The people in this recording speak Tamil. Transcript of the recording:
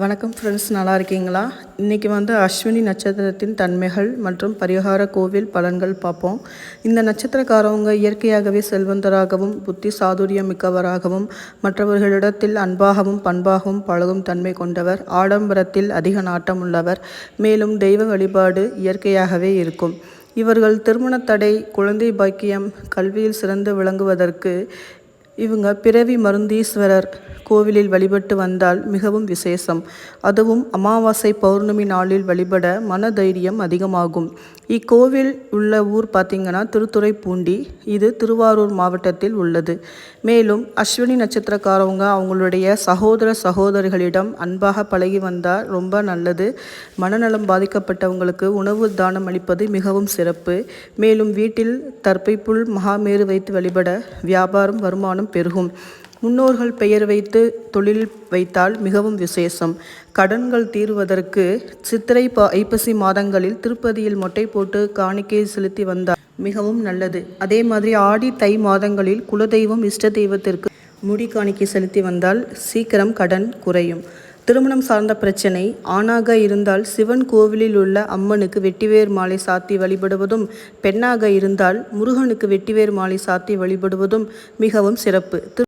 வணக்கம் ஃப்ரெண்ட்ஸ், நல்லா இருக்கீங்களா? இன்றைக்கி அஸ்வினி நட்சத்திரத்தின் தன்மைகள் மற்றும் பரிகார கோவில் பலன்கள் பார்ப்போம். இந்த நட்சத்திரக்காரவங்க இயற்கையாகவே செல்வந்தராகவும் புத்தி சாதுரியம் மிக்கவராகவும் மற்றவர்களிடத்தில் அன்பாகவும் பண்பாகவும் பழகும் தன்மை கொண்டவர். ஆடம்பரத்தில் அதிக நாட்டம் உள்ளவர். மேலும் தெய்வ வழிபாடு இயற்கையாகவே இருக்கும். இவர்கள் திருமணத்தடை, குழந்தை பாக்கியம், கல்வியில் சிறந்து விளங்குவதற்கு இவங்க பிறவி மருந்தீஸ்வரர் கோவிலில் வழிபட்டு வந்தால் மிகவும் விசேஷம். அதுவும் அமாவாசை பௌர்ணமி நாளில் வழிபட மன தைரியம் அதிகமாகும். இக்கோவில் உள்ள ஊர் பார்த்திங்கன்னா திருத்துறைப்பூண்டி. இது திருவாரூர் மாவட்டத்தில் உள்ளது. மேலும் அஸ்வினி நட்சத்திரக்காரவங்க அவங்களுடைய சகோதர சகோதரிகளிடம் அன்பாக பழகி வந்தால் ரொம்ப நல்லது. மனநலம் பாதிக்கப்பட்டவங்களுக்கு உணவு தானம் அளிப்பது மிகவும் சிறப்பு. மேலும் வீட்டில் தர்ப்பைப்புல் மகாமேரு வைத்து வழிபட வியாபாரம் வருமானம் பெருகும். முன்னோர்கள் பெயர் வைத்து தொழில் வைத்தால் மிகவும் விசேஷம். கடன்கள் தீர்வதற்கு சித்திரை ஐப்பசி மாதங்களில் திருப்பதியில் மொட்டை போட்டு காணிக்கை செலுத்தி வந்தால் மிகவும் நல்லது. அதே மாதிரி ஆடி தை மாதங்களில் குலதெய்வம் இஷ்ட தெய்வத்திற்கு முடி காணிக்கை செலுத்தி வந்தால் சீக்கிரம் கடன் குறையும். திருமணம் சார்ந்த பிரச்சனை ஆணாக இருந்தால் சிவன் கோவிலில் உள்ள அம்மனுக்கு வெட்டிவேர் மாலை சாத்தி வழிபடுவதும், பெண்ணாக இருந்தால் முருகனுக்கு வெட்டிவேர் மாலை சாத்தி வழிபடுவதும் மிகவும் சிறப்பு.